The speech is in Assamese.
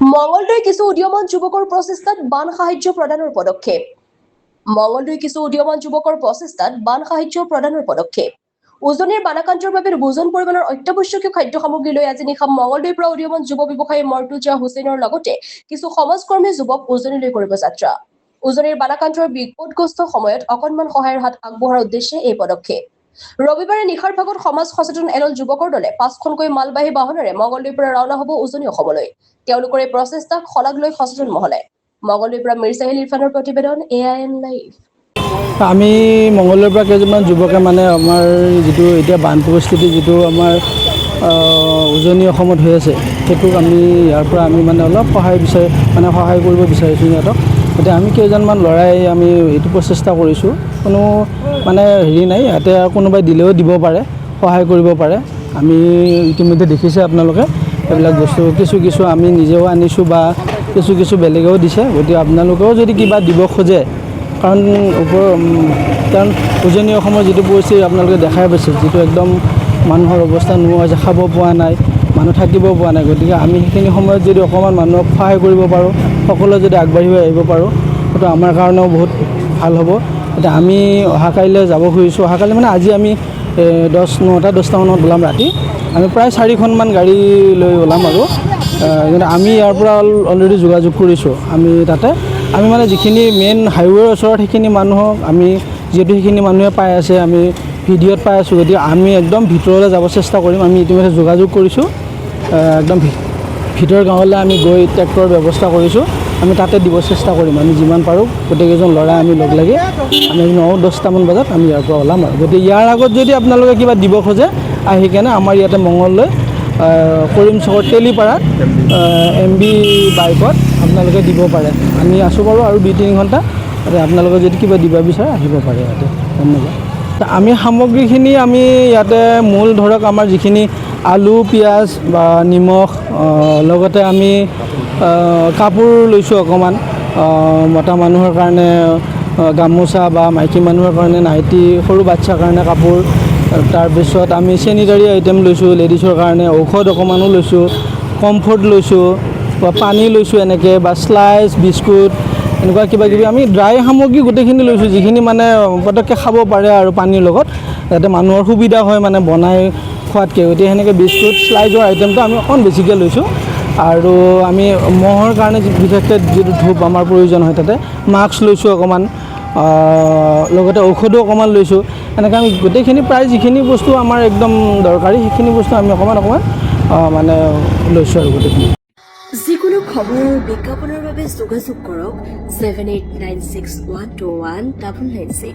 মঙ্গলদৈ কিছু উদীয়মান যুৱকৰ প্ৰচেষ্টাত বান সাহায্য প্ৰদানৰ পদক্ষেপ। মঙ্গলদৈ কিছু উদীয়মান যুৱকৰ প্ৰচেষ্টাত বান সাহায্য প্ৰদানৰ পদক্ষেপ। উজনিৰ বানাক্ৰান্তৰ বাবে ভোজন পৰিমাণৰ অত্যাৱশ্যকীয় খাদ্য সামগ্ৰী লৈ আজি নিশা মঙ্গলদৈৰ পৰা উদীয়মান যুৱ ব্যৱসায়ী মৰ্তুজা হুছেইনৰ লগতে কিছু সমাজকৰ্মী যুৱক উজনিলৈ কৰিব যাত্ৰা। উজনিৰ বানাক্ৰান্তৰ বিপদগ্ৰস্ত সময়ত অকণমান সহায়ৰ হাত আগবঢ়াৰ উদ্দেশ্যে এই পদক্ষেপ। ৰবিবাৰে নিশাৰ ভাগত সমাজ সচেতন এদল যুৱকৰ দলে 5খনকৈ মালবাহী বাহনেৰে মঙ্গলদৈৰ পৰা ৰাওনা হ'ব উজনি অসমলৈ। তেওঁলোকৰ এই প্ৰচেষ্টাক শলাগ লৈ সচেতন মহলে। মঙ্গলদৈৰ পৰা মিৰ্জাহিল ইৰফানৰ প্ৰতিবেদন AIN লাইভ। আমি মঙ্গলদৈৰ পৰা কেইজনমান যুৱকে আমাৰ যিটো এতিয়া বান পৰিস্থিতি যিটো আমাৰ উজনি অসমত হৈ আছে সেইটোক আমি ইয়াৰ পৰা আমি অলপ সহায় কৰিব বিচাৰিছোঁ সিহঁতক। এতিয়া আমি কেইজনমান ল'ৰাই আমি এইটো প্ৰচেষ্টা কৰিছোঁ। কোনো হেৰি নাই, ইয়াতে কোনোবাই দিলেও দিব পাৰে, সহায় কৰিব পাৰে। আমি ইতিমধ্যে দেখিছে আপোনালোকে এইবিলাক বস্তু কিছু আমি নিজেও আনিছোঁ বা কিছু বেলেগেও দিছে। গতিকে আপোনালোকেও যদি কিবা দিব খোজে, কাৰণ উজনি অসমৰ যিটো পৰিস্থিতি আপোনালোকে দেখাই পাইছে, যিটো একদম মানুহৰ অৱস্থা নোহোৱা হৈছে, খাব পোৱা নাই, মানুহ থাকিব পৰা নাই। গতিকে আমি সেইখিনি সময়ত যদি অকণমান মানুহক সহায় কৰিব পাৰোঁ, সকলোৱে যদি আগবাঢ়ি আহিব পাৰোঁ, সেইটো আমাৰ কাৰণেও বহুত ভাল হ'ব। এতিয়া আমি অহাকাইলৈ যাব খুজিছোঁ। অহাকালি আজি আমি 9টা-10টা মানত ওলাম ৰাতি। আমি প্ৰায় 4খনমান গাড়ী লৈ ওলাম আৰু কিন্তু আমি ইয়াৰ পৰা অলৰেডি যোগাযোগ কৰিছোঁ। আমি তাতে যিখিনি মেইন হাইৱেৰ ওচৰত সেইখিনি মানুহক আমি যিহেতু সেইখিনি মানুহে পাই আছে, আমি ভিডিঅ'ত পাই আছোঁ। গতিকে আমি একদম ভিতৰলৈ যাব চেষ্টা কৰিম। আমি ইতিমধ্যে যোগাযোগ কৰিছোঁ, একদম ভিতৰ গাঁৱলৈ আমি গৈ ট্ৰেক্টৰৰ ব্যৱস্থা কৰিছোঁ। আমি তাতে দিব চেষ্টা কৰিম, আমি যিমান পাৰোঁ গোটেইকেইজন ল'ৰাই আমি লগ লাগি আমি 9-10টামান বজাত আমি ইয়াৰ পৰা ওলাম আৰু। গতিকে ইয়াৰ আগত যদি আপোনালোকে কিবা দিব খোজে, আহি কেনে আমাৰ ইয়াতে মঙ্গলদৈ কৰিম চহৰ তেলিপাৰাত MB বাইকত আপোনালোকে দিব পাৰে। আমি আছোঁ বাৰু আৰু 2-3 ঘণ্টা। আপোনালোকে যদি কিবা দিব বিচাৰে আহিব পাৰে ইয়াতে। ধন্যবাদ। আমি সামগ্ৰীখিনি আমি ইয়াতে মূল ধৰক আমাৰ যিখিনি আলু, পিঁয়াজ বা নিমখ, লগতে আমি কাপোৰ লৈছোঁ অকণমান, মতা মানুহৰ কাৰণে গামোচা বা মাইকী মানুহৰ কাৰণে নাইটি, সৰু বাচ্ছাৰ কাৰণে কাপোৰ। তাৰপিছত আমি চেনিটাৰী আইটেম লৈছোঁ, লেডিছৰ কাৰণে ঔষধ অকণমানো লৈছোঁ, কমফৰ্ট লৈছোঁ বা পানী লৈছোঁ এনেকৈ, বা স্লাইচ, বিস্কুট, এনেকুৱা কিবাকিবি আমি ড্ৰাই সামগ্ৰী গোটেইখিনি লৈছোঁ, যিখিনি পটককৈ খাব পাৰে আৰু পানীৰ লগত, যাতে মানুহৰ সুবিধা হয় বনাই খোৱাতকৈ। গতিকে সেনেকৈ বিস্কুট, স্লাইচৰ আইটেমটো আমি অকণ বেছিকৈ লৈছোঁ। আৰু আমি মহৰ কাৰণে বিশেষকৈ যিটো ধূপ আমাৰ প্ৰয়োজন হয়, তাতে মাস্ক লৈছোঁ অকণমান, লগতে ঔষধো অকণমান লৈছোঁ। এনেকৈ আমি গোটেইখিনি প্ৰায় যিখিনি বস্তু আমাৰ একদম দৰকাৰী সেইখিনি বস্তু আমি অকণমান লৈছোঁ আৰু গোটেইখিনি। যিকোনো খবৰ আৰু বিজ্ঞাপনৰ বাবে যোগাযোগ কৰক 7896121996।